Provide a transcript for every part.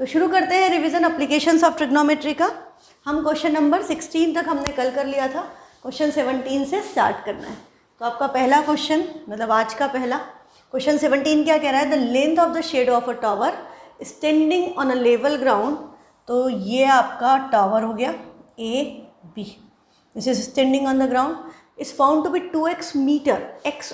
तो शुरू करते हैं रिवीजन एप्लीकेशंस ऑफ ट्रिग्नोमेट्री का। हम क्वेश्चन नंबर 16 तक हमने कल कर लिया था, क्वेश्चन 17 से स्टार्ट करना है। तो आपका पहला क्वेश्चन मतलब आज का पहला क्वेश्चन 17 क्या कह रहा है, the length of the shadow of a tower standing on a level ground. तो ये आपका टावर हो गया A B, this is standing on the ground is found to be 2x metre, x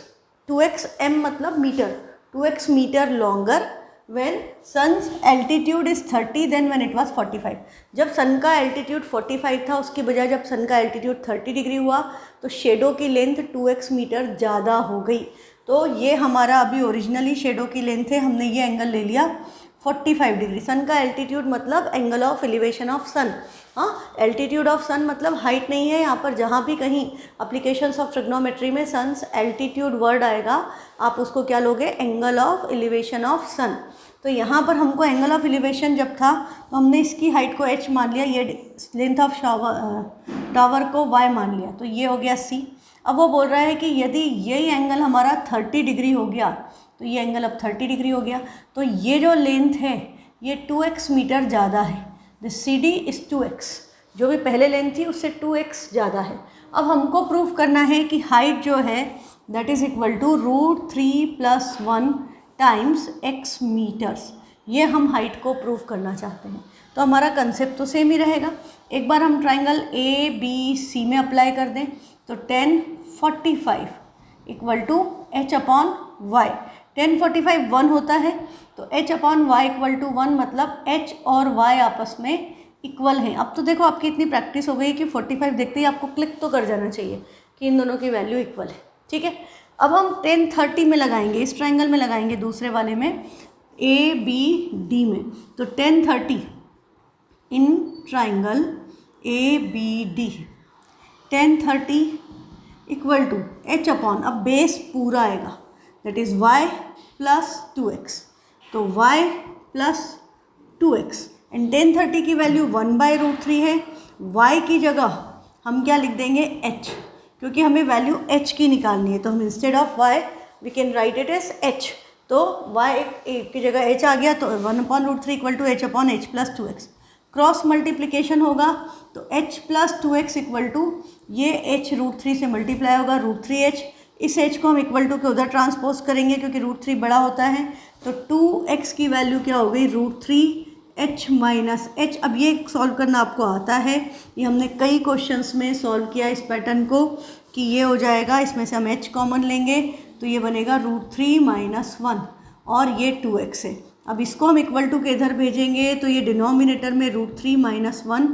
2x m मतलब metre, 2x metre longer when sun's altitude is 30 then when it was 45। जब सन का altitude 45 था उसकी बजाय जब सन का एल्टीट्यूड 30 डिग्री हुआ तो शेडो की लेंथ 2x मीटर ज़्यादा हो गई। तो ये हमारा अभी ओरिजिनली शेडो की लेंथ है, हमने ये एंगल ले लिया 45 डिग्री। सन का एल्टीट्यूड मतलब एंगल ऑफ एलिवेशन ऑफ सन। हाँ, एल्टीट्यूड ऑफ सन मतलब हाइट नहीं है यहाँ पर। जहाँ भी कहीं एप्लीकेशंस ऑफ ट्रिग्नोमेट्री में सन्स एल्टीट्यूड वर्ड आएगा आप उसको क्या लोगे, एंगल ऑफ एलिवेशन ऑफ सन। तो यहाँ पर हमको एंगल ऑफ एलिवेशन जब था तो हमने इसकी हाइट को h मान लिया, ये लेंथ ऑफ टावर को y मान लिया, तो ये हो गया c। अब वो बोल रहा है कि यदि यही एंगल हमारा 30 डिग्री हो गया तो ये एंगल अब 30 डिग्री हो गया, तो ये जो लेंथ है ये 2x मीटर ज़्यादा है। The C D is 2x, जो भी पहले लेंथ थी उससे 2x ज़्यादा है। अब हमको प्रूव करना है कि हाइट जो है that is equal to √3 + 1 times x metres. ये हम हाइट को प्रूव करना चाहते हैं। तो हमारा कंसेप्ट तो सेम ही रहेगा। एक बार हम ट्राइंगल ए बी सी में अप्लाई कर दें तो 10 45 इक्वल टू h/y। 10 45 1 होता है तो h/y इक्वल टू 1 मतलब h और y आपस में इक्वल हैं। अब तो देखो आपकी इतनी प्रैक्टिस हो गई कि 45 देखते ही आपको क्लिक तो कर जाना चाहिए कि इन दोनों की वैल्यू इक्वल है। ठीक है, अब हम 10 30 में लगाएंगे, इस ट्राइंगल में लगाएंगे, दूसरे वाले में ए बी डी में। तो 10 30 in triangle A B D 10 30 equal to h/, अब बेस पूरा आएगा दैट इज़ y + 2x। तो y + 2x एंड 10 30 की वैल्यू 1/√3 है। y की जगह हम क्या लिख देंगे h, क्योंकि हमें वैल्यू h की निकालनी है। तो हम instead of y we can write it as h। तो y की जगह h आ गया तो 1/√3 equal to h/h + 2x। Cross multiplication होगा तो h + 2x इक्वल टू ये h √3 से मल्टीप्लाई होगा √3h। इस h को हम इक्वल टू के उधर ट्रांसपोज करेंगे क्योंकि √3 बड़ा होता है। तो 2x की वैल्यू क्या हो गई, √3h - h। अब ये सॉल्व करना आपको आता है, ये हमने कई क्वेश्चंस में सॉल्व किया इस पैटर्न को कि ये हो जाएगा, इसमें से हम h कॉमन लेंगे तो ये बनेगा √3 - 1 और ये 2x है। अब इसको हम इक्वल टू के इधर भेजेंगे तो ये डिनोमिनेटर में √3 - 1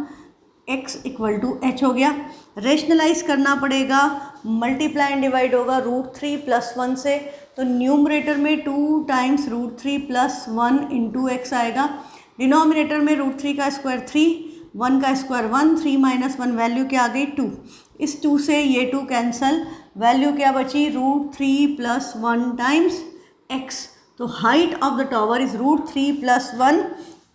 x इक्वल टू h हो गया। रेशनलाइज करना पड़ेगा, मल्टीप्लाई एंड डिवाइड होगा √3 + 1 से, तो न्यूमरेटर में 2 टाइम्स √3 + 1 × x आएगा। डिनोमिनेटर में √3 का स्क्वायर 3, 1 का स्क्वायर 1, 3 - 1 वैल्यू क्या आ गई 2। इस 2 से ये 2 कैंसल, वैल्यू क्या बची √3 + 1 टाइम्स x। तो height of the tower is √3 + 1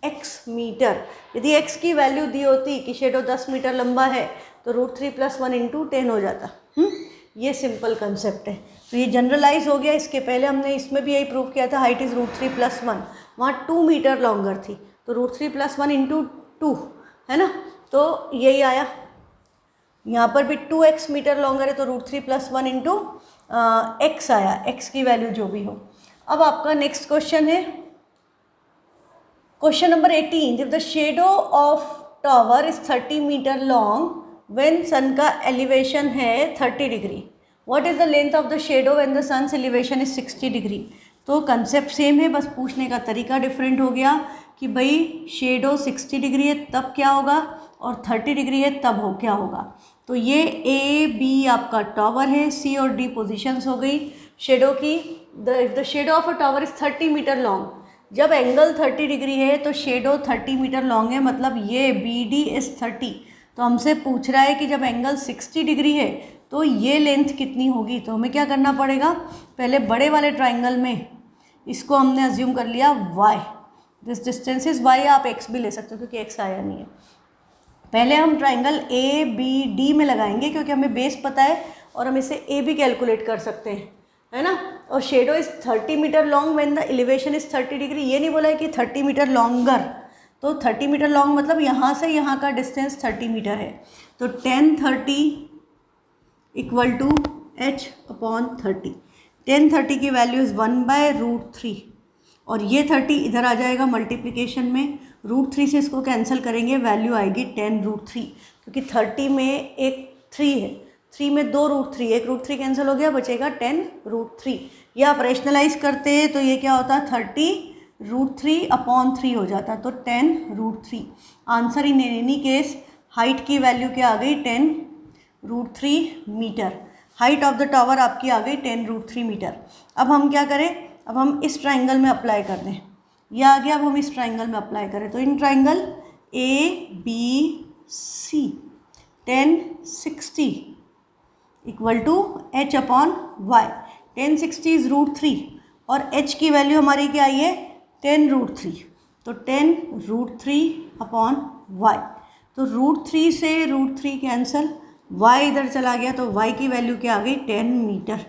x metre. यदि x की वैल्यू दी होती कि शेडो 10 मीटर लंबा है तो √3 + 1 × 10 हो जाता। ये सिंपल कंसेप्ट है। तो ये जनरलाइज हो गया। इसके पहले हमने इसमें भी यही प्रूव किया था, हाइट इज़ √3 + 1, वहाँ 2 मीटर लॉन्गर थी तो √3 + 1 × 2 है ना, तो यही आया। यहाँ पर भी 2x मीटर लॉन्गर है तो √3 + 1 × x आया, x की वैल्यू जो भी हो। अब आपका नेक्स्ट क्वेश्चन है question number 18। If the shadow of tower is 30 metre long when sun का एलिवेशन है 30 degree, what is the length of the shadow when the sun's elevation is 60 degree. तो कंसेप्ट सेम है, बस पूछने का तरीका different हो गया कि भाई शेडो 60 डिग्री है तब क्या होगा और 30 डिग्री है तब हो क्या होगा। तो ये ए बी आपका टावर है, सी और डी पोजीशंस हो गई शेडो की। The shadow of a tower is 30 metre long, जब एंगल 30 डिग्री है तो शेडो 30 मीटर लॉन्ग है, मतलब ये बी डी इज़ 30। तो हमसे पूछ रहा है कि जब एंगल 60 डिग्री है तो ये लेंथ कितनी होगी। तो हमें क्या करना पड़ेगा, पहले बड़े वाले ट्राइंगल में इसको हमने अज्यूम कर लिया y, this distance is y। आप x भी ले सकते हो क्योंकि x आया नहीं है। पहले हम ट्राइंगल ए बी डी में लगाएंगे क्योंकि हमें बेस पता है और हम इसे ए भी कैलकुलेट कर सकते हैं, है ना। और shadow is 30 metre long when the elevation is 30 degree. ये नहीं बोला है कि 30 मीटर लॉन्गर, तो 30 मीटर लॉन्ग मतलब यहाँ से यहाँ का डिस्टेंस 30 मीटर है। तो 1030 इक्वल टू h/30। 1030 की वैल्यू इज़ 1/√3 और ये 30 इधर आ जाएगा मल्टीप्लिकेशन में, √3 से इसको कैंसिल करेंगे, वैल्यू आएगी 10√3, क्योंकि 30 में एक 3 है, 3 में 2 √3, एक √3 कैंसिल हो गया, बचेगा 10√3। ये आप रेशनलाइज करते हैं तो ये क्या होता है 30√3/3 हो जाता, तो 10√3। Answer in any case height की वैल्यू क्या आ गई 10√3 metre. Height of the tower आपकी आ गई 10√3 मीटर। अब हम क्या करें, अब हम इस ट्राइंगल में अप्लाई कर दें, यह आ गया, अब हम इस ट्राइंगल में अप्लाई करें। तो in triangle ABC 1060 equal to h/y। 1060 is √3 और h की वैल्यू हमारी क्या आई है 10√3, तो 10√3/y। तो √3 से √3 कैंसल, y इधर चला गया तो y की वैल्यू क्या आ गई 10 मीटर।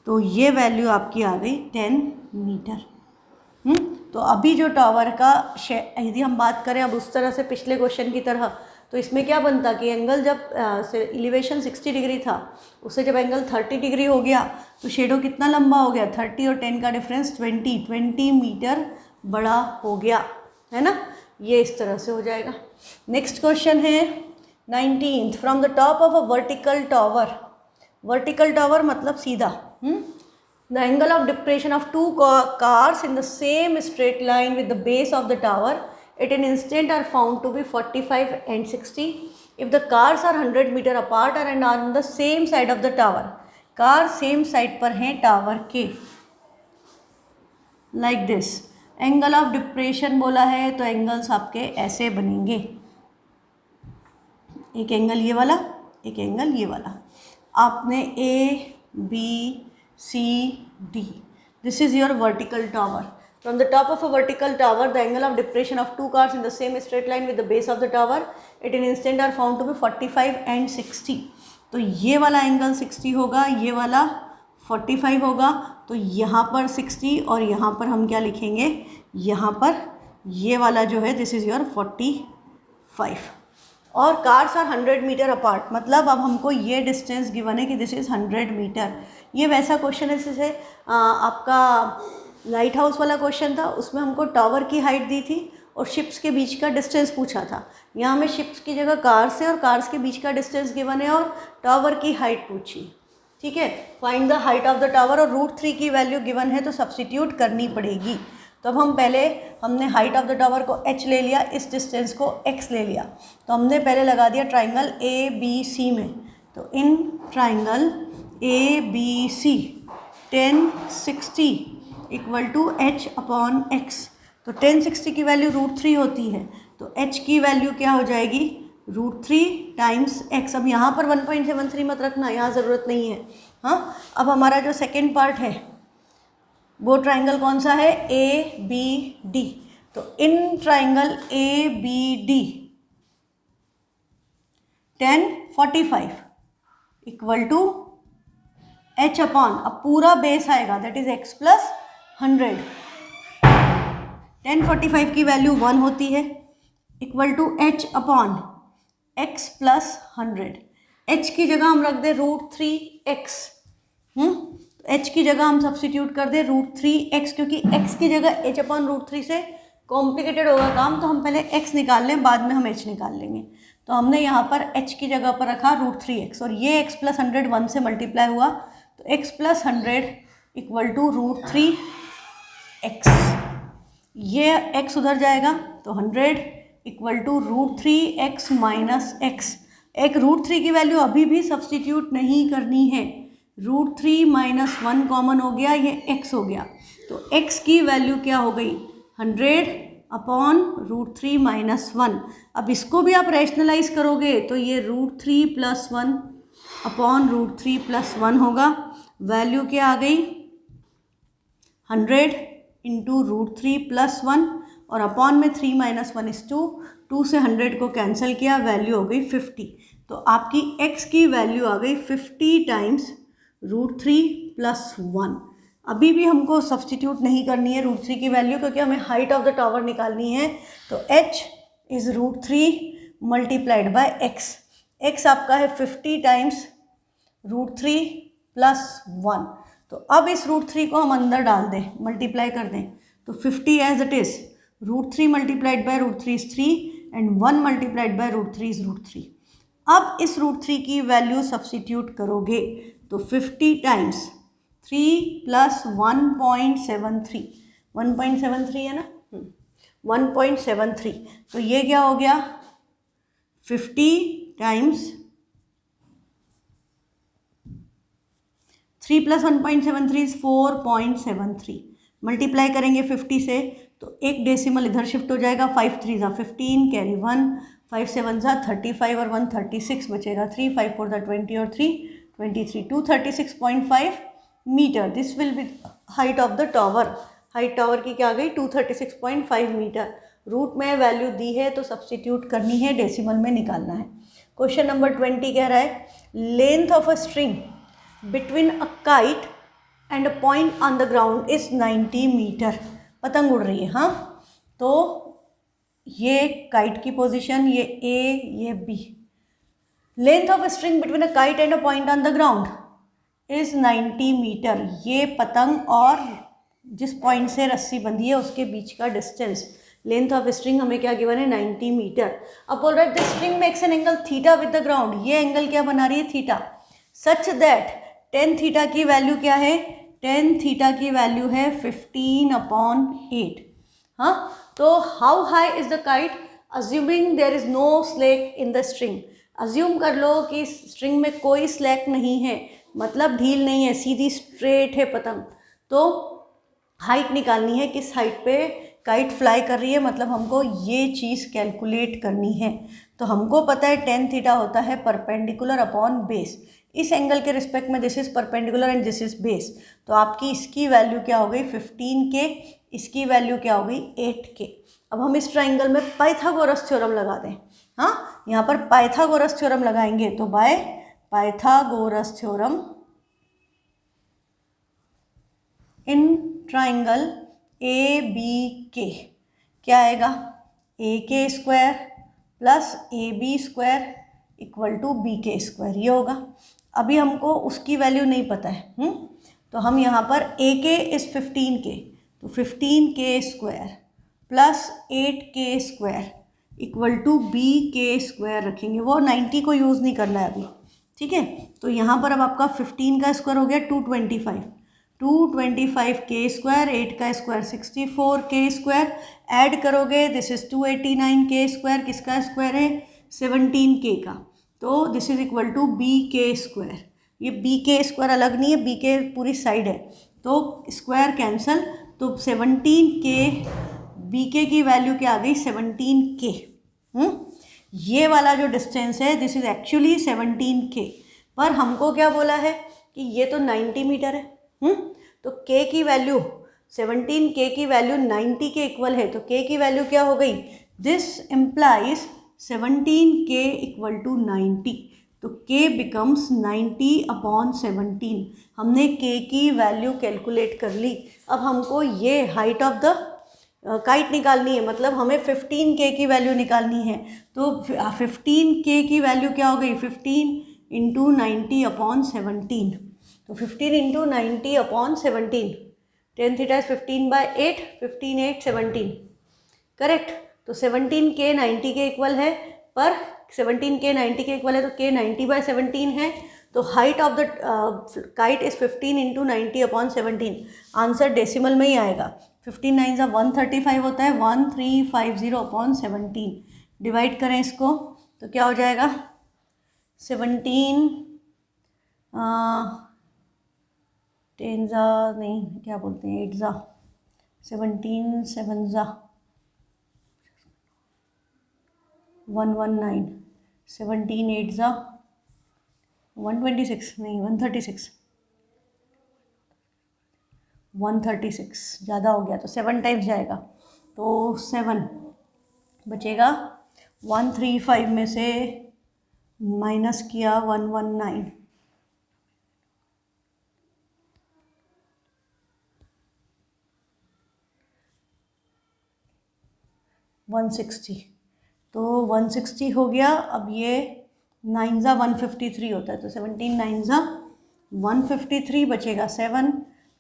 तो ये वैल्यू आपकी आ गई 10 मीटर। तो अभी जो टावर का यदि हम बात करें अब उस तरह से पिछले क्वेश्चन की तरह, तो इसमें क्या बनता कि एंगल जब एलिवेशन 60 डिग्री था, उससे जब एंगल 30 डिग्री हो गया तो शेडो कितना लंबा हो गया, 30 और 10 का डिफरेंस 20 मीटर बड़ा हो गया, है ना। ये इस तरह से हो जाएगा। नेक्स्ट क्वेश्चन है 19th। From the top of a vertical tower, vertical tower मतलब सीधा, the angle of depression of two cars in the same straight line with the base of the tower at an instant are found to be 45 and 60 if the cars are 100 meter apart and are on the same side of the tower। Car same side पर हैं tower के, like this. Angle of depression बोला है तो angles आपके ऐसे बनेंगे, एक एंगल ये वाला, एक एंगल ये वाला। आपने ABCD, this is your vertical tower। From the top of a vertical tower, the angle of depression of two cars in the same straight line with the base of the tower at an instant are found to be 45 and 60। तो ये वाला angle 60 होगा, ये वाला 45 होगा, तो यहाँ पर 60 और यहाँ पर हम क्या लिखेंगे, यहाँ पर ये वाला जो है दिस इज़ योर 45। और कार्स आर 100 मीटर अपार्ट, मतलब अब हमको ये डिस्टेंस गिवन है कि दिस इज़ 100 मीटर। ये वैसा क्वेश्चन है जैसे आपका लाइट हाउस वाला क्वेश्चन था, उसमें हमको टावर की हाइट दी थी और शिप्स के बीच का डिस्टेंस पूछा था। यहाँ में शिप्स की जगह कार्स है और कार्स के बीच का डिस्टेंस गिवन है और टावर की हाइट पूछी, ठीक है। Find the height of the tower और √3 की वैल्यू गिवन है तो सब्स्टिट्यूट करनी पड़ेगी। तो अब हम पहले हमने हाइट ऑफ द टावर को h ले लिया, इस डिस्टेंस को x ले लिया, तो हमने पहले लगा दिया ट्राइंगल ABC में। तो in triangle ABC 1060 equal to h/x। तो 1060 की वैल्यू √3 होती है, तो h की वैल्यू क्या हो जाएगी √3 टाइम्स x। अब यहाँ पर 1.73 मत रखना, यहाँ ज़रूरत नहीं है। हाँ, अब हमारा जो सेकेंड पार्ट है वो ट्राइंगल कौन सा है ABD। तो in triangle ABD 1045 equal to h/, अब पूरा बेस आएगा दैट इज x + 100। 1045 की वैल्यू 1 होती है इक्वल टू h/x + 100। h की जगह हम रख दे √3x, h की जगह हम सब्स्टिट्यूट कर दे √3x, क्योंकि x की जगह h/√3 से कॉम्प्लिकेटेड होगा काम, तो हम पहले x निकाल लें, बाद में हम h निकाल लेंगे। तो हमने यहाँ पर h की जगह पर रखा √3x और ये x + 100 1 से मल्टीप्लाई हुआ, तो x + 100 इक्वल टू √3x। ये x उधर जाएगा तो 100 इक्वल टू √3x - x। एक √3 की वैल्यु अभी भी सब्स्टिट्यूट नहीं करनी है, √3 - 1 कॉमन हो गया, ये x हो गया, तो x की वैल्यू क्या हो गई 100/√3 - 1। अब इसको भी आप रैशनलाइज करोगे तो ये √3 + 1/√3 + 1 होगा। वैल्यू क्या आ गई 100 × √3 + 1 और अपॉन में 3 - 1 = 2, 2 से 100 को कैंसिल किया, वैल्यू हो गई 50। तो आपकी x की वैल्यू आ गई 50 टाइम्स √3 + 1। अभी भी हमको सब्सटीट्यूट नहीं करनी है √3 की वैल्यू, क्योंकि हमें हाइट ऑफ द टावर निकालनी है। तो h is √3 multiplied bye x। x आपका है 50 टाइम्स √3 + 1। तो अब इस √3 को हम अंदर डाल दें, मल्टीप्लाई कर दें, तो 50 as it is, √3 multiplied by √3 is 3 and 1 multiplied by √3 is √3। अब इस √3 की वैल्यू सब्सटीट्यूट करोगे तो 50 टाइम्स 3 + 1.73, 1.73 है ना, 1.73। तो ये क्या हो गया, 50 टाइम्स 3 + 1.73 इज 4.73। मल्टीप्लाई करेंगे 50 से तो एक डेसिमल इधर शिफ्ट हो जाएगा, 5 3 ज़ा 15, कैरी 1, 5 7 ज़ा 35 और 1 36 बचेगा 3, 5 4 ज़ा 20 और 3 23, 236.5 मीटर। This will be height of the tower. Height tower की क्या आ गई, 236.5 मीटर। रूट में वैल्यू दी है तो सब्सटीट्यूट करनी है, डेसिमल में निकालना है। क्वेश्चन नंबर 20 कह रहा है length of a string between a kite and a point on the ground is 90 metre. पतंग उड़ रही है, हाँ। तो ये काइट की पोजीशन, ये ए, ये B. Length of a string between a kite and a point on the ground is 90 metre. ये पतंग और जिस पॉइंट से रस्सी बंधी है उसके बीच का डिस्टेंस, लेंथ ऑफ स्ट्रिंग हमें क्या गिवन है, 90 मीटर। अब बोल रहा है the string makes an angle theta with the ground. ये एंगल क्या बना रही है, theta, such that tan theta की वैल्यू क्या है, टेन थीटा की वैल्यू है 15/8। हाँ, तो how high is the kite, assuming there is no slack in the string. Assume कर लो कि स्ट्रिंग में कोई स्लैक नहीं है, मतलब ढील नहीं है, सीधी स्ट्रेट है पतंग। तो हाइट निकालनी है, किस हाइट पे काइट फ्लाई कर रही है, मतलब हमको ये चीज़ कैलकुलेट करनी है। तो हमको पता है टेन थीटा होता है परपेंडिकुलर अपॉन बेस। इस एंगल के रिस्पेक्ट में this is perpendicular and this is base. तो आपकी इसकी वैल्यू क्या हो गई 15K, इसकी वैल्यू क्या हो गई 8K। अब हम इस ट्राइंगल में पाइथागोरस थ्योरम लगा दें। हाँ, यहाँ पर पाइथागोरस थ्योरम लगाएंगे तो by Pythagoras theorem in triangle A B के क्या आएगा, AK² + AB² = BK², ये होगा। अभी हमको उसकी वैल्यू नहीं पता है, तो हम यहाँ पर AK इज़ 15K, तो 15K² + 8K² = BK² रखेंगे। वो 90 को यूज़ नहीं करना है अभी, ठीक है। तो यहाँ पर अब आपका 15 का स्क्वायर हो गया 225, 225K², 8 का स्क्वायर 64K², ऐड करोगे दिस इज 289K², किसका स्क्वायर है 17K का, तो this is equal to BK²। ये BK² अलग नहीं है, BK पूरी साइड है, तो स्क्वायर कैंसल, तो 17K, BK की वैल्यू क्या आ गई 17K। ये वाला जो डिस्टेंस है दिस इज एक्चुअली 17K, पर हमको क्या बोला है कि ये तो 90 मीटर है। तो K की वैल्यू 17K की वैल्यू 90 के इक्वल है, तो K की वैल्यू क्या हो गई, दिस इम्प्लाइज 17K = 90, तो K बिकम्स 90/17। हमने K की वैल्यू कैलकुलेट कर ली। अब हमको ये हाइट ऑफ द काइट निकालनी है, मतलब हमें 15K की वैल्यू निकालनी है। तो 15K की वैल्यू क्या हो गई, 15 × 90/17, तो 15 × 90/17, टेन थीटा इज 15/8, 15 8 17, करेक्ट। तो 17K 90 के इक्वल है, पर 17K 90 के इक्वल है, तो K 90/17 है। तो height of the kite is 15 × 90/17। Answer decimal में ही आएगा, 15 9 = 135 होता है, 1350/17। डिवाइड करें इसको तो क्या हो जाएगा 17 10 ज़ा नहीं, क्या बोलते हैं 8 ज़ा 17 7 ज़ा 119, 17 8 ज़ा 126 नहीं 136, 136 ज़्यादा हो गया, तो 7 टाइम्स जाएगा, तो 7 बचेगा। 135 में से माइनस किया 119, 160, तो 160 हो गया। अब ये 9 ज़ा 153 होता है, तो 17 9 ज़ा 153 बचेगा 7,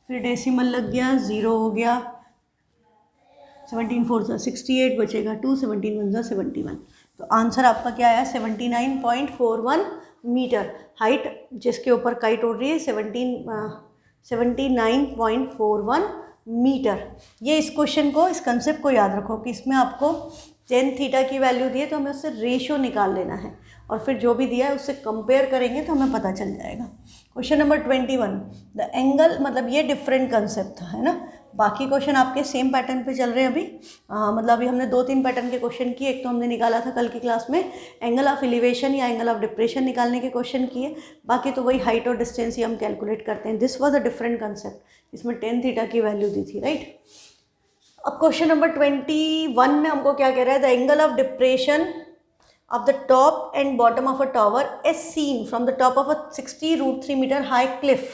फिर डेसिमल लग गया, 0 हो गया, 17 4 ज़ा 68 बचेगा 2, 17 1 ज़ा 71। तो आंसर आपका क्या आया 79.41 मीटर। हाइट जिसके ऊपर काइट उड़ रही है 79.41 मीटर। ये इस क्वेश्चन को, इस कंसेप्ट को याद रखो कि इसमें आपको टेन थीटा की वैल्यू दी है तो हमें उससे रेशियो निकाल लेना है और फिर जो भी दिया है उससे कंपेयर करेंगे तो हमें पता चल जाएगा। क्वेश्चन नंबर 21, द एंगल, मतलब ये डिफरेंट कंसेप्ट था, है ना। बाकी क्वेश्चन आपके सेम पैटर्न पे चल रहे हैं अभी। मतलब अभी हमने 2-3 पैटर्न के क्वेश्चन किए। एक तो हमने निकाला था कल की क्लास में एंगल ऑफ एलिवेशन या एंगल ऑफ डिप्रेशन निकालने के क्वेश्चन किए, बाकी तो वही हाइट और डिस्टेंस ही हम कैलकुलेट करते हैं। This was a different concept, इसमें टेन थीटा की वैल्यू दी थी, राइट। अब क्वेश्चन नंबर 21 में हमको क्या कह रहा है, the angle of depression of the top and bottom of a tower is seen from the top of a 60√3 meter high cliff।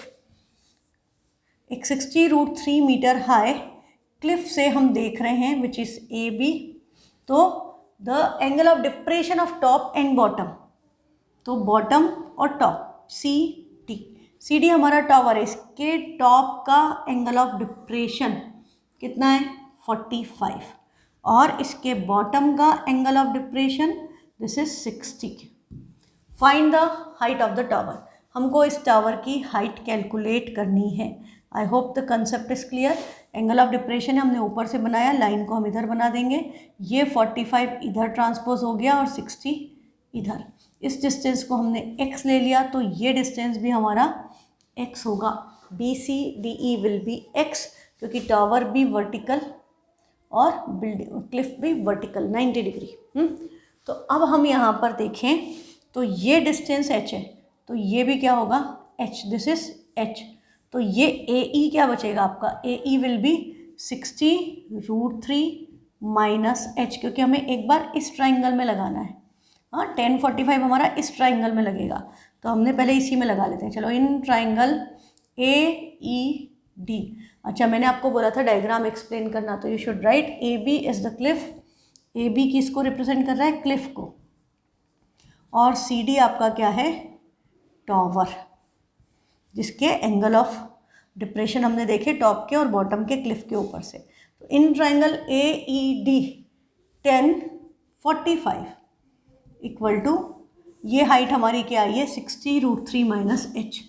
एक 60√3 मीटर हाई क्लिफ से हम देख रहे हैं विच इज ए बी। तो the angle of depression of top and bottom, तो bottom और top C D हमारा टॉवर है, इसके टॉप का एंगल ऑफ डिप्रेशन कितना है 45 और इसके बॉटम का angle of depression this is 60। Find the height of the tower, हमको इस टावर की हाइट कैलकुलेट करनी है। I hope the concept is clear. Angle of depression हमने ऊपर से बनाया, लाइन को हम इधर बना देंगे, ये 45 इधर ट्रांसपोज हो गया और 60 इधर। इस डिस्टेंस को हमने x ले लिया तो ये डिस्टेंस भी हमारा x होगा। B C D E will be x, क्योंकि टावर भी वर्टिकल और बिल्डिंग क्लिफ भी वर्टिकल 90 डिग्री। तो अब हम यहाँ पर देखें तो ये डिस्टेंस h है, तो ये भी क्या होगा h, दिस इज h। तो ये ए ई क्या बचेगा आपका, ए ई विल बी 60√3 माइनस h, क्योंकि हमें एक बार इस ट्राइंगल में लगाना है। हाँ 1045 हमारा इस ट्राइंगल में लगेगा, तो हमने पहले इसी में लगा लेते हैं। चलो in triangle A E D. अच्छा मैंने आपको बोला था डायग्राम एक्सप्लेन करना, तो you should write A B is the cliff. A B किसको रिप्रेजेंट कर रहा है, क्लिफ को, और सी डी आपका क्या है, टॉवर, जिसके एंगल ऑफ डिप्रेशन हमने देखे टॉप के और बॉटम के क्लिफ के ऊपर से। तो in triangle A E D 1045 equal to ये हाइट हमारी क्या आई है 60√3 minus h,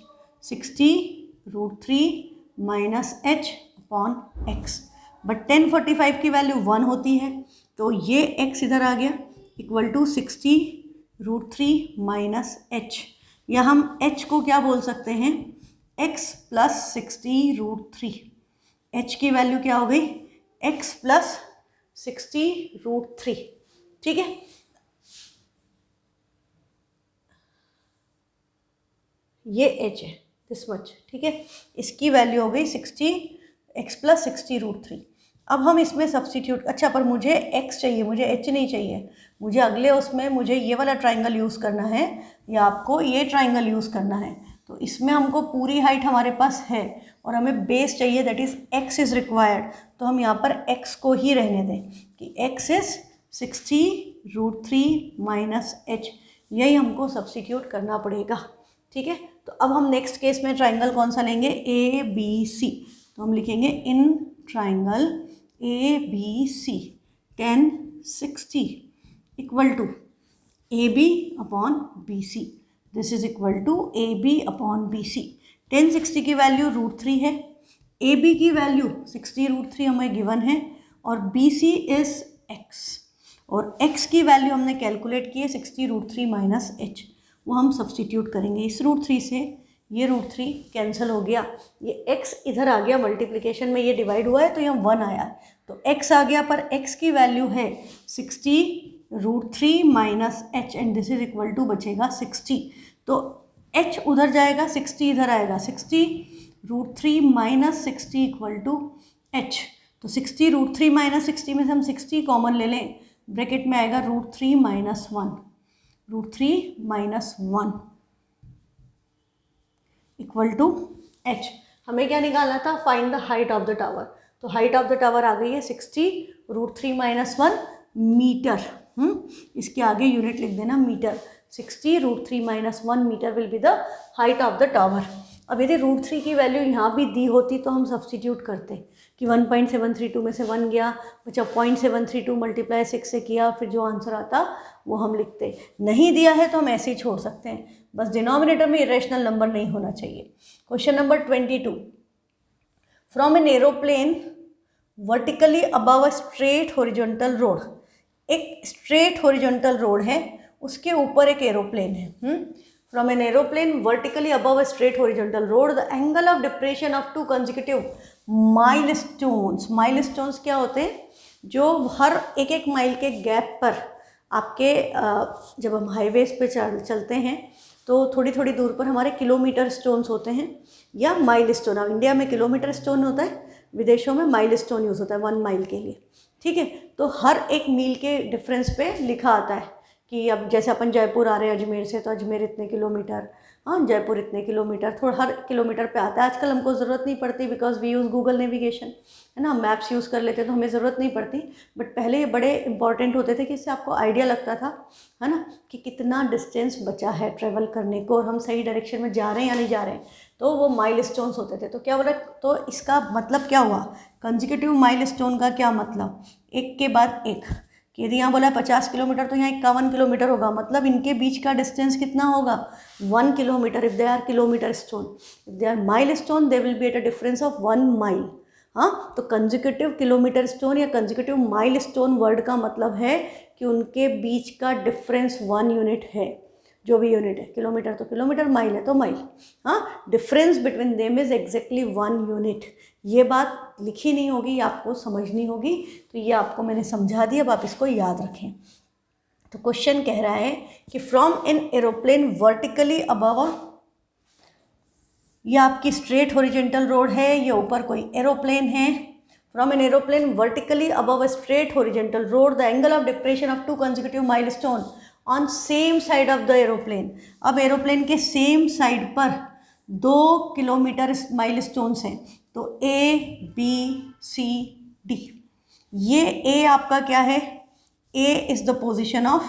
60√3 minus h upon x। But 1045 की वैल्यू 1 होती है, तो ये x इधर आ गया इक्वल टू 60√3 माइनस h, या हम h को क्या बोल सकते हैं x प्लस 60√3। h की वैल्यू क्या हो गई x प्लस 60√3, ठीक है। ये h है दिस मच, ठीक है, इसकी वैल्यू हो गई 60x प्लस 60√3। अब हम इसमें सब्स्टिट्यूट, अच्छा पर मुझे x चाहिए, मुझे h नहीं चाहिए, मुझे अगले उसमें मुझे ये वाला ट्राइंगल यूज़ करना है या आपको ये ट्राइंगल यूज़ करना है। तो इसमें हमको पूरी हाइट हमारे पास है और हमें बेस चाहिए, that is x is required. तो हम यहाँ पर x को ही रहने दें कि x इज़ 60√3 माइनस h, यही हमको सब्स्टिट्यूट करना पड़ेगा, ठीक है। तो अब हम नेक्स्ट केस में ट्राइंगल कौन सा लेंगे, ए बी सी। तो हम लिखेंगे in triangle A B C 1060 equal to A B upon B C, this is equal to A B upon B C. 1060 की वैल्यू √3 है, ए बी की वैल्यू 60√3 हमें गिवन है और बी सी इज x, और x की value हमने calculate की है 60√3 माइनस h, वो हम सब्स्टिट्यूट करेंगे। इस √3 से ये √3 कैंसिल हो गया, ये x इधर आ गया, मल्टीप्लिकेशन में ये डिवाइड हुआ है तो यहाँ 1 आया है, तो x आ गया, पर x की वैल्यू है 60√3 minus h and this is equal to बचेगा 60। तो h उधर जाएगा, 60 इधर आएगा, 60√3 माइनस 60 इक्वल टू h। तो 60√3 माइनस 60 में से हम 60 कॉमन ले लें, ब्रैकेट में आएगा √3 minus 1, √3 minus 1 equal to h। हमें क्या निकालना था, find the height of the tower. तो हाइट ऑफ द टावर आ गई है 60√3 माइनस 1, मीटर। इसके आगे यूनिट लिख देना metre. 60√3 - 1 metre will be the height of the tower. अब यदि √3 की वैल्यू यहाँ भी दी होती तो हम सब्सटीट्यूट करते कि 1.732 में से 1 गया, बचा 0.732 मल्टीप्लाई 6 से किया, फिर जो आंसर आता वो हम लिखते। नहीं दिया है तो हम ऐसे ही छोड़ सकते हैं, बस डिनोमिनेटर में इरेशनल नंबर नहीं होना चाहिए। Question number 22, from an aeroplane vertically above a straight horizontal road. एक स्ट्रेट हॉरिजॉन्टल रोड है, उसके ऊपर एक एरोप्लेन है। From an aeroplane vertically above a straight horizontal road, the angle of depression of 2 consecutive milestones. Milestones क्या होते हैं? जो हर एक माइल के गैप पर आपके जब हम हाईवेज पे चलते हैं तो थोड़ी थोड़ी दूर पर हमारे किलोमीटर स्टोन्स होते हैं या माइल स्टोन। अब इंडिया में किलोमीटर स्टोन होता है, विदेशों में माइल स्टोन यूज़ होता है 1 माइल के लिए। ठीक है, तो हर एक मील के डिफरेंस पे लिखा आता है कि अब जैसे अपन जयपुर आ रहे हैं अजमेर से, तो अजमेर इतने किलोमीटर, हाँ जयपुर इतने किलोमीटर, थोड़ा हर किलोमीटर पे आता है। आजकल हमको ज़रूरत नहीं पड़ती because we use Google navigation, है ना, मैप्स यूज़ कर लेते तो हमें ज़रूरत नहीं पड़ती। बट पहले ये बड़े इंपॉर्टेंट होते थे कि इससे आपको आइडिया लगता था, है ना, कि कितना डिस्टेंस बचा है ट्रेवल करने को और हम सही डायरेक्शन में जा रहे हैं या नहीं जा रहे हैं। तो वो माइलस्टोन्स होते थे। तो क्या बोला, तो इसका मतलब क्या हुआ, कंसेक्यूटिव माइलस्टोन का क्या मतलब, एक के बाद एक। यदि यहाँ बोला 50 किलोमीटर तो यहाँ 51 किलोमीटर होगा, मतलब इनके बीच का डिस्टेंस कितना होगा, 1 kilometre. If they are kilometre stone, if they are milestone, they will be at a difference of 1 mile. हाँ, तो कंसेक्यूटिव किलोमीटर स्टोन या कंसेक्यूटिव माइल स्टोन वर्ड का मतलब है कि उनके बीच का डिफरेंस 1 यूनिट है। जो भी यूनिट है, किलोमीटर तो किलोमीटर, माइल है तो माइल, हाँ, difference between them is exactly 1 unit. ये बात लिखी नहीं होगी, आपको समझनी होगी, तो ये आपको मैंने समझा दिया, अब आप इसको याद रखें। तो क्वेश्चन कह रहा है कि from an aeroplane vertically above, ये आपकी स्ट्रेट हॉरिजॉन्टल रोड है, ये ऊपर कोई एरोप्लेन है। From an aeroplane vertically above a straight horizontal road, the angle of depression of 2 consecutive milestone on same side of the aeroplane. अब aeroplane के same side पर 2 किलोमीटर माइलस्टोन्स हैं, तो A, B, C, D। ये A आपका क्या है, A is the position of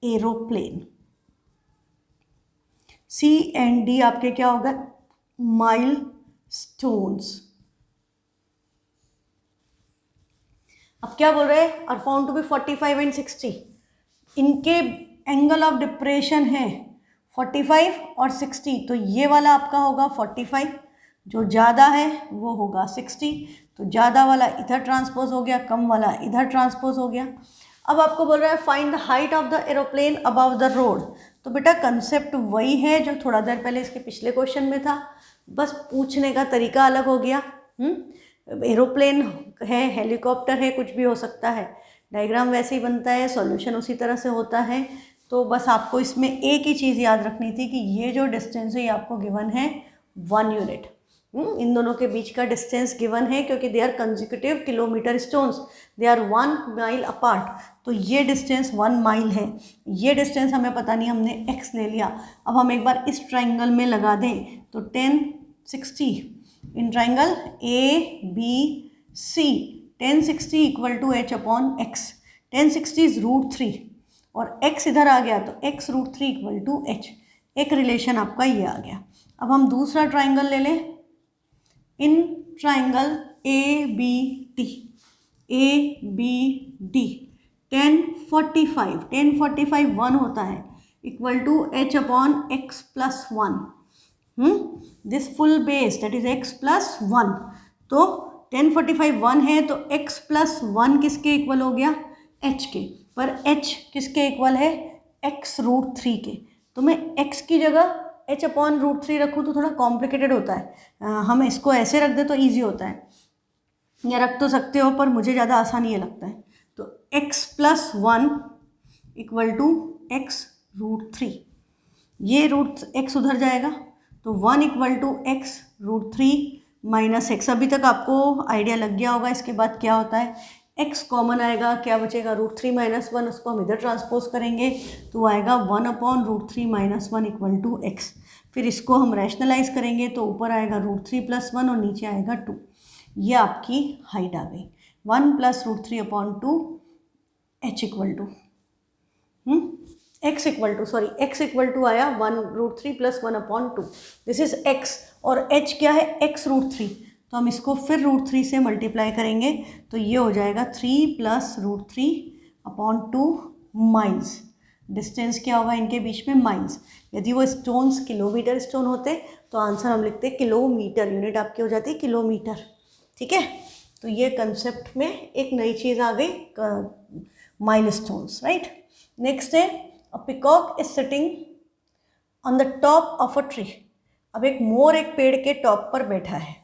aeroplane, C and D आपके क्या होगा, माइलस्टोन्स। अब क्या बोल रहे हैं, are found to be 45 and 60। इनके एंगल ऑफ डिप्रेशन है 45 और 60, तो ये वाला आपका होगा 45, जो ज़्यादा है वो होगा 60। तो ज़्यादा वाला इधर ट्रांसपोज हो गया, कम वाला इधर ट्रांसपोज हो गया। अब आपको बोल रहा है find the height of the aeroplane above the road. तो बेटा कंसेप्ट वही है जो थोड़ा देर पहले इसके पिछले क्वेश्चन में था, बस पूछने का तरीका अलग हो गया। एरोप्लेन है, हेलीकॉप्टर है, कुछ भी हो सकता है, डायग्राम वैसे ही बनता है, सॉल्यूशन उसी तरह से होता है। तो बस आपको इसमें एक ही चीज़ याद रखनी थी कि ये जो डिस्टेंस है ये आपको गिवन है 1 यूनिट। इन दोनों के बीच का डिस्टेंस गिवन है क्योंकि they are consecutive kilometre stones, they are 1 mile apart, तो ये डिस्टेंस 1 माइल है। ये डिस्टेंस हमें पता नहीं, हमने x ले लिया। अब हम एक बार इस ट्राइंगल में लगा दें तो 1060 in triangle ABC, 1060 equal to h/x। 1060 is √3 और x इधर आ गया तो x √3 इक्वल टू h। एक रिलेशन आपका ये आ गया। अब हम दूसरा ट्राइंगल ले लें, इन ट्राइंगल ABD, 1045 1 होता है equal to h/x + 1। This full base that is x + 1। तो 1045 1 है तो x + 1 किसके इक्वल हो गया, h के, पर h किसके इक्वल है, x √3 के। तो मैं x की जगह h/√3 रखूँ तो थोड़ा कॉम्प्लिकेटेड होता है। हम इसको ऐसे रख दें तो ईजी होता है, या रख तो सकते हो पर मुझे ज़्यादा आसान ये लगता है। तो x + 1 इक्वल टू x √3, ये x उधर जाएगा तो 1 equal to x √3 minus x। अभी तक आपको आइडिया लग गया होगा इसके बाद क्या होता है, x कॉमन आएगा, क्या बचेगा, √3 - 1, उसको हम इधर ट्रांसपोज करेंगे तो आएगा 1/√3 - 1 इक्वल टू x। फिर इसको हम रैशनलाइज करेंगे तो ऊपर आएगा √3 + 1 और नीचे आएगा 2। ये आपकी हाइट आ गई, 1 + √3/2 h equal to x equal to आया 1√3 प्लस 1/2, दिस इज x, और h क्या है x√3, तो हम इसको फिर √3 से मल्टीप्लाई करेंगे तो ये हो जाएगा 3 प्लस √3/2 माइल्स। डिस्टेंस क्या होगा इनके बीच में, माइल्स। यदि वो स्टोन्स किलोमीटर स्टोन होते तो आंसर हम लिखते किलोमीटर, यूनिट आपकी हो जाती किलोमीटर। ठीक है, तो ये कंसेप्ट में एक नई चीज़ आ गई, माइल स्टोन्स, राइट। नेक्स्ट है अ peacock is sitting on the top of a tree. अब एक मोर एक पेड़ के टॉप पर बैठा है।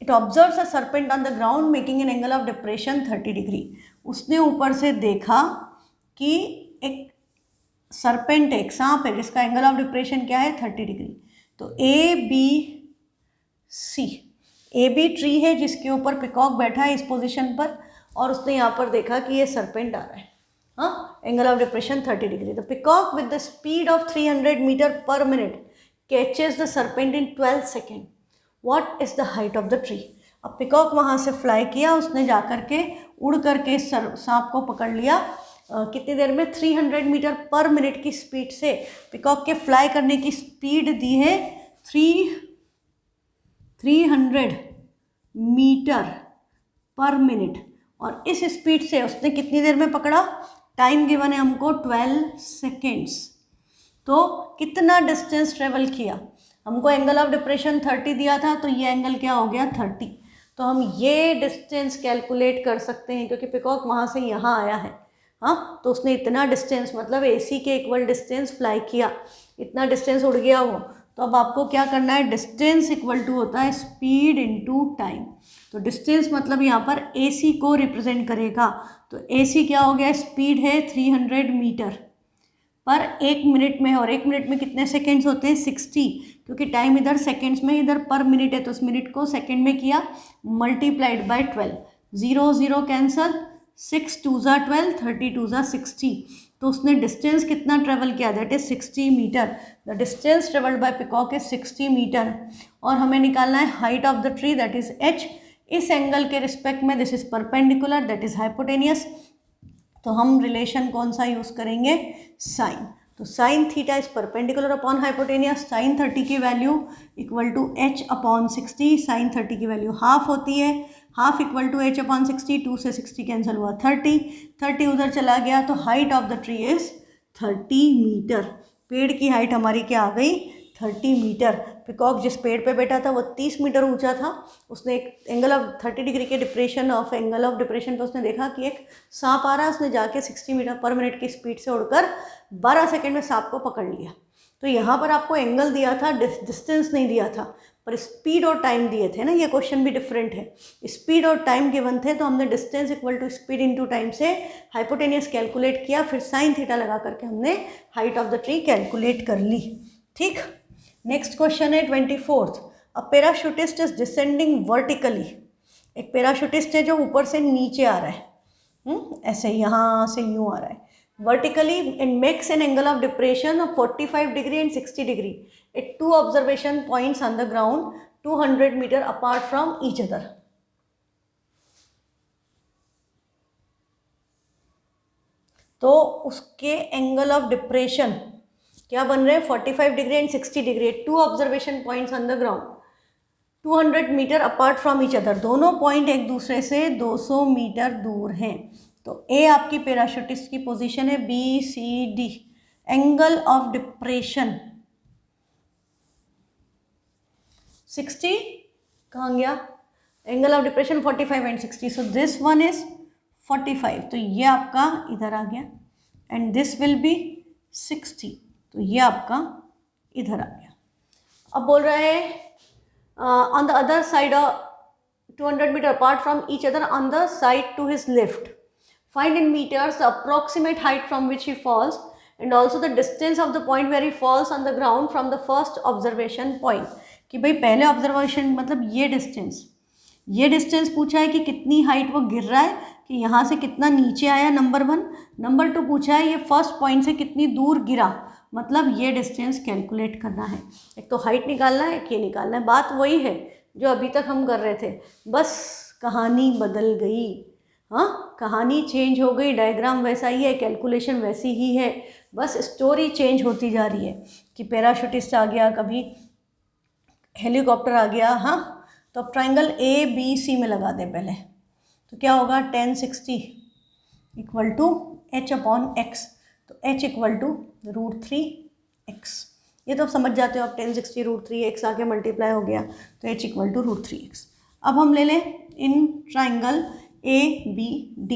It observes a serpent on the ground making an angle of depression 30 degree. उसने ऊपर से देखा कि एक सर्पेंट है, एक सांप है जिसका एंगल ऑफ डिप्रेशन क्या है 30 डिग्री। तो ए बी ट्री है जिसके ऊपर पिकॉक बैठा है इस पोजीशन पर, और उसने यहाँ पर देखा कि ये सर्पेंट आ रहा है, हाँ, angle of depression 30 degree. The peacock with the speed of 300 metre per minute catches the serpent in 12 second. What is the height of the tree. अब पिकॉक वहाँ से फ्लाई किया, उसने जा करके उड़ करके सांप को पकड़ लिया। कितनी देर में, 300 मीटर पर मिनट की स्पीड से। पिकॉक के फ्लाई करने की स्पीड दी है 300 मीटर पर मिनट, और इस स्पीड से उसने कितनी देर में पकड़ा, टाइम गिवन है हमको 12 सेकेंड्स। तो कितना डिस्टेंस ट्रेवल किया, हमको एंगल ऑफ डिप्रेशन 30 दिया था, तो ये एंगल क्या हो गया 30। तो हम ये डिस्टेंस कैलकुलेट कर सकते हैं क्योंकि पिकॉक वहाँ से यहाँ आया है, हाँ, तो उसने इतना डिस्टेंस मतलब AC के इक्वल डिस्टेंस फ्लाई किया, इतना डिस्टेंस उड़ गया वो। तो अब आपको क्या करना है, डिस्टेंस इक्वल टू होता है स्पीड इनटू टाइम। तो डिस्टेंस मतलब यहाँ पर AC को रिप्रेजेंट करेगा, तो AC क्या हो गया, स्पीड है 300 मीटर पर 1 मिनट में है, और 1 मिनट में कितने सेकेंड्स होते हैं 60, क्योंकि टाइम इधर सेकेंड्स में, इधर पर मिनट है, तो उस मिनट को सेकेंड में किया मल्टीप्लाइड बाय 12, 0 0 कैंसल, 6 2 ज़ा 12, 30 2 ज़ा 60। तो उसने डिस्टेंस कितना ट्रेवल किया, that is 60 metre. The distance travelled by peacock is 60 metre. और हमें निकालना है height of the tree, that is h। इस एंगल के रिस्पेक्ट में this is perpendicular, that is hypotenuse. तो हम रिलेशन कौन सा यूज़ करेंगे, साइन। तो sine theta is perpendicular upon hypotenuse. Sine 30 की value equal to h upon 60, sine 30 की वैल्यू हाफ होती है, half equal to h upon 60, 2 से 60 कैंसिल हुआ 30, 30 उधर चला गया, तो height of the tree is 30 metre. पेड़ की हाइट हमारी क्या आ गई, 30 मीटर। पिकॉक जिस पेड़ पे बैठा था वो 30 मीटर ऊंचा था, उसने एक एंगल ऑफ 30 डिग्री के एंगल ऑफ डिप्रेशन पे उसने देखा कि एक सांप आ रहा है, उसने जाके 60 मीटर पर मिनट की स्पीड से उड़कर 12 सेकेंड में सांप को पकड़ लिया। तो यहाँ पर आपको एंगल दिया था, डिस्टेंस नहीं दिया था, पर स्पीड और टाइम दिए थे ना, ये क्वेश्चन भी डिफरेंट है। स्पीड और टाइम गिवन थे, तो हमने distance equal to speed into time से हाइपोटेनियस कैलकुलेट किया, फिर साइन थीटा लगा करके हमने height of the tree calculate कर ली। ठीक, नेक्स्ट क्वेश्चन है 24th। A parachutist is descending vertically. एक पैराशूटिस्ट है जो ऊपर से नीचे आ रहा है, ऐसे यहाँ से यूँ आ रहा है vertically, and makes an angle of depression of 45 degree and 60 degree at 2 observation points on the ground 200 meter apart from each other. तो उसके एंगल ऑफ डिप्रेशन क्या बन रहे हैं, 45 degree and 60 degree, 2 observation points on the ground 200 metre apart from each other. दोनों point एक दूसरे से 200 मीटर दूर हैं। तो ए आपकी पैराशूटिस्ट की पोजीशन है, BCD। एंगल ऑफ डिप्रेशन 60 कहाँ गया, angle of depression 45 and 60, so this one is 45, तो ये आपका इधर आ गया, एंड दिस विल बी 60, तो ये आपका इधर आ गया। अब बोल रहा है on the other side 200 metre apart from each other on the side to his left, find in meters the approximate height from which he falls and also the distance of the point where he falls on the ground from the first observation point। कि भाई पहले observation मतलब ये distance पूछा है कि कितनी height वो गिर रहा है, कि यहाँ से कितना नीचे आया, नंबर 1। नंबर 2 पूछा है ये फर्स्ट पॉइंट से कितनी दूर गिरा, मतलब ये डिस्टेंस कैलकुलेट करना है। एक तो हाइट निकालना है, एक ये निकालना है। बात वही है जो अभी तक हम कर रहे थे, बस कहानी बदल गई। हाँ, कहानी चेंज हो गई, डायग्राम वैसा ही है, कैलकुलेशन वैसी ही है, बस स्टोरी चेंज होती जा रही है कि पैराशूटिस्ट आ गया, कभी हेलीकॉप्टर आ गया। हाँ, तो अब ट्राइंगल ABC में लगा दें पहले, तो क्या होगा 1060 इक्वल टू H/X, तो H इक्वल टू √3x। ये तो आप समझ जाते हो, आप 1060 √3x आके मल्टीप्लाई हो गया, तो H इक्वल टू √3x। अब हम ले लें in triangle ABD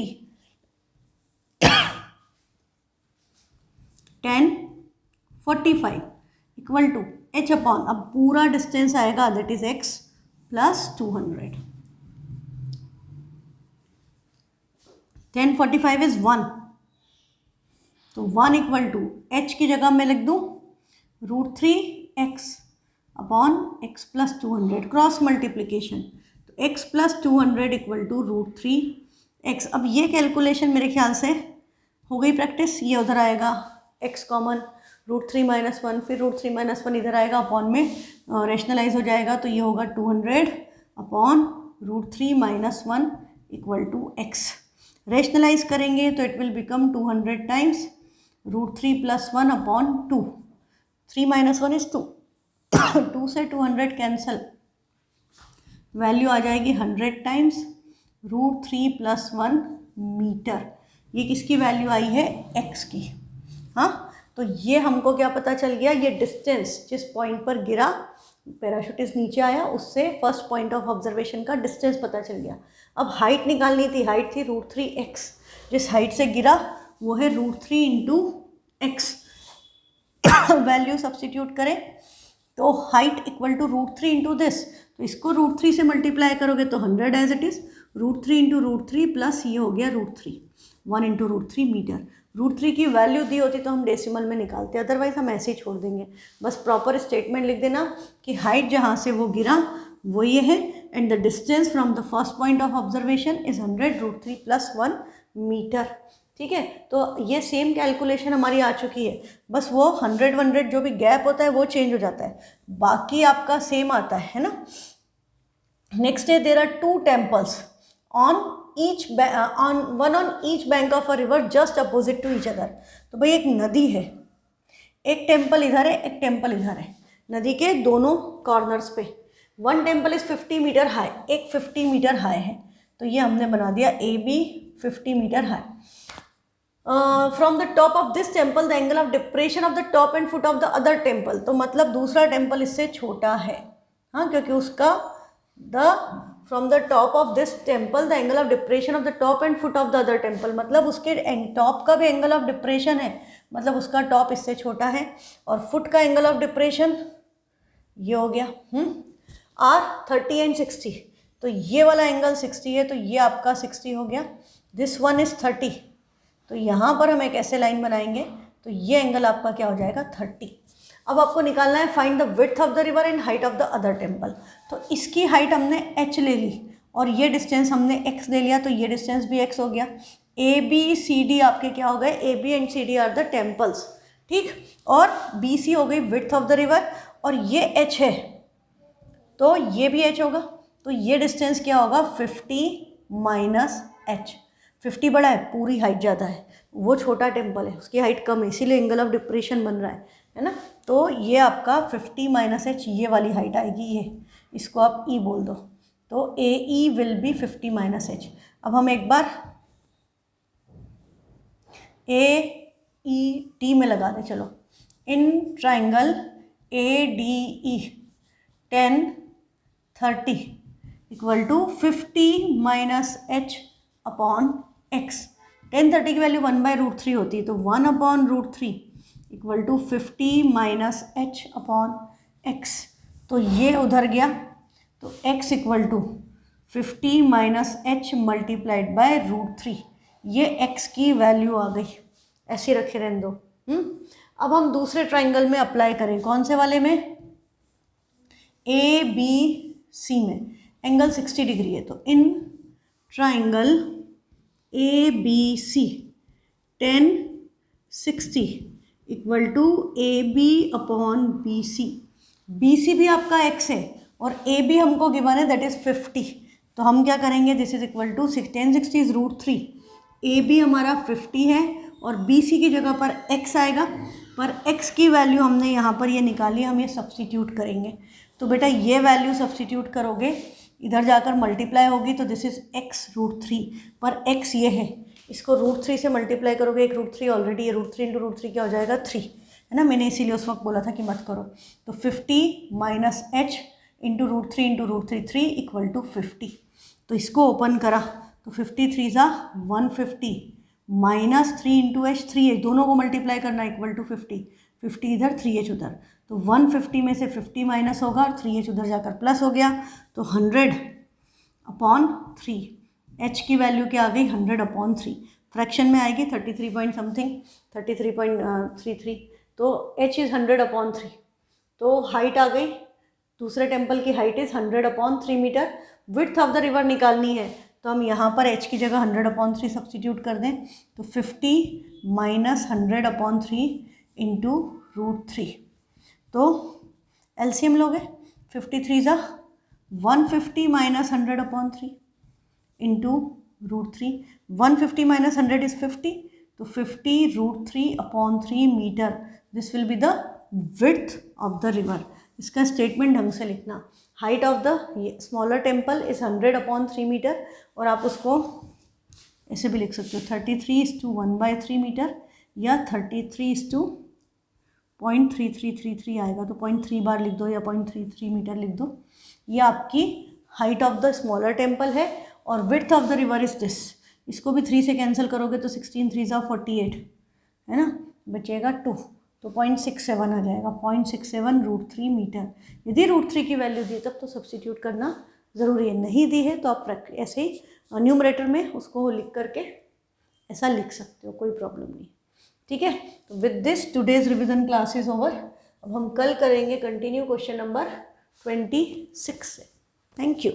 1045 equal to H upon, अब पूरा डिस्टेंस आएगा that is x plus 200। 1045 is 1, तो 1 इक्वल टू H की जगह मैं लिख दूँ √3x upon x plus 200, cross multiplication, तो x plus 200 equal to √3x। अब ये कैलकुलेशन मेरे ख्याल से हो गई प्रैक्टिस, ये उधर आएगा x कॉमन, √3 - 1, फिर √3 - 1 इधर आएगा, अपॉन में रेशनलाइज हो जाएगा, तो ये होगा 200 upon √3 - 1 equal to x। Rationalise करेंगे तो it will become 200 times √3 + 1 upon 2, 3 - 1 is 2, 2 से 200 कैंसल, वैल्यू आ जाएगी 100 टाइम्स √3 + 1 मीटर। ये किसकी वैल्यू आई है? x की। हाँ, तो ये हमको क्या पता चल गया, ये डिस्टेंस जिस पॉइंट पर गिरा, पैराशूटिस्ट नीचे आया, उससे फर्स्ट पॉइंट ऑफ ऑब्जर्वेशन का डिस्टेंस पता चल गया। अब हाइट निकालनी थी, हाइट थी √3x, जिस हाइट से गिरा वो है √3 × x। वैल्यू सब्स्टिट्यूट करें तो हाइट इक्वल टू √3 × दिस, तो इसको √3 से मल्टीप्लाई करोगे तो 100 एज इट इज़, √3 × √3 प्लस ये हो गया √3, 1 × √3 मीटर। √3 की वैल्यू दी होती तो हम डेसिमल में निकालते, अदरवाइज हम ऐसे ही छोड़ देंगे। बस प्रॉपर स्टेटमेंट लिख देना कि हाइट जहाँ से वो गिरा वो ये है, and the distance from the first point of observation is 100 √3 + 1 metre. ठीक है, तो ये सेम कैलकुलेशन हमारी आ चुकी है, बस वो 100 जो भी गैप होता है वो चेंज हो जाता है, बाकी आपका सेम आता है ना। नेक्स्ट है there are 2 temples on one on each bank of a river just opposite to each other. तो भाई एक नदी है, एक टेम्पल इधर है, एक टेम्पल इधर है, नदी के दोनों कॉर्नर्स पे। One temple is 50 metre high, एक 50 मीटर हाई है, तो ये हमने बना दिया AB 50 metre high. From the top of this temple the angle of depression of the top and foot of the other temple, तो मतलब दूसरा टेम्पल इससे छोटा है। हाँ, क्योंकि उसका from the top of this temple the angle of depression of the top and foot of the other temple, मतलब उसके टॉप का भी एंगल ऑफ डिप्रेशन है, मतलब उसका टॉप इससे छोटा है, और फुट का एंगल ऑफ डिप्रेशन ये हो गया R 30 एंड 60, तो ये वाला एंगल 60 है, तो ये आपका 60 हो गया, दिस वन इज 30, तो यहाँ पर हम एक ऐसे लाइन बनाएंगे, तो ये एंगल आपका क्या हो जाएगा 30। अब आपको निकालना है find the width of the river and height of the other temple, तो इसकी हाइट हमने h ले ली और ये डिस्टेंस हमने x ले लिया, तो ये डिस्टेंस भी x हो गया। ABCD आपके क्या हो गए? AB and CD are the temples, ठीक, और BC हो गई विड्थ ऑफ द रिवर, और ये h है तो ये भी h होगा, तो ये डिस्टेंस क्या होगा 50 - h। 50 बड़ा है, पूरी हाइट ज़्यादा है, वो छोटा टेम्पल है उसकी हाइट कम है, इसीलिए एंगल ऑफ डिप्रेशन बन रहा है ना। तो ये आपका 50 - h, ये वाली हाइट आएगी, ये इसको आप E बोल दो, तो AE विल बी 50 - h। अब हम एक बार AED में लगा दें, चलो, in triangle ADE 1030 equal to 50 - h upon x। 1030 की वैल्यू 1/√3 होती है, तो 1/√3 equal to 50 - h upon x, तो ये उधर गया, तो x equal to 50 - h multiplied by √3, ये x की वैल्यू आ गई, ऐसे रखे रहने दो। अब हम दूसरे ट्राइंगल में अप्लाई करें, कौन से वाले में? ABC में एंगल 60 डिग्री है, तो in triangle ABC 1060 equal to AB upon BC। BC भी आपका x है और AB हमको गिवन है दैट इज 50, तो हम क्या करेंगे, this is equal to 1060 is √3। A B हमारा 50 है और बी सी की जगह पर x आएगा, पर x की वैल्यू हमने यहाँ पर ये निकाली, हम ये सब्स्टिट्यूट करेंगे। तो बेटा ये वैल्यू सब्स्टिट्यूट करोगे, इधर जाकर मल्टीप्लाई होगी, तो दिस इज x √3, पर x ये है, इसको √3 से मल्टीप्लाई करोगे, एक √3 ऑलरेडी है, √3 इंटू √3 क्या हो जाएगा 3, है ना। मैंने इसीलिए उस वक्त बोला था कि मत करो। तो 50 minus h into √3 into √3 3 equal to 50। तो इसको ओपन करा तो 53 ज़ा 150 माइनस 3 इंटू एच 3h, दोनों को मल्टीप्लाई करना इक्वल टू 50, 50 इधर 3h उधर, तो 150 में से 50 माइनस होगा और 3h उधर जाकर प्लस हो गया, तो 100/3। h की वैल्यू क्या आ गई 100/3, फ्रैक्शन में आएगी 33 पॉइंट समथिंग, 33.33, तो h इज़ 100/3। तो हाइट आ गई, दूसरे टेम्पल की height is 100/3 metre. Width of the river निकालनी है, तो हम यहाँ पर h की जगह 100/3 सब्स्टिट्यूट कर दें, तो 50 माइनस 100/3 इंटू √3। तो एलसीएम लोगे, 53 ज़ा 150 माइनस 100/3 इंटू √3, 150 माइनस 100 इज़ 50, तो 50 √3/3 metre, this will be the width of the river. इसका स्टेटमेंट ढंग से लिखना, height of the smaller temple is 100/3 metre, और आप उसको ऐसे भी लिख सकते हो 33:1/3 मीटर, या 33:0.3333 आएगा, तो 0.3 बार लिख दो या 0.33 मीटर लिख दो। ये आपकी height of the smaller temple है, और width of the river is this. इसको भी 3 से कैंसिल करोगे तो 16 3 ज़ा 48, है ना, बचेगा 2, तो 0.67 आ जाएगा, 0.67 √3 मीटर। यदि √3 की वैल्यू दी तब तो सब्स्टिट्यूट करना ज़रूरी है, नहीं दी है तो आप ऐसे ही न्यूमरेटर में उसको लिख करके ऐसा लिख सकते हो, कोई प्रॉब्लम नहीं, ठीक है। तो with this today's revision class is over. अब हम कल करेंगे कंटिन्यू क्वेश्चन नंबर 26 से। Thank you.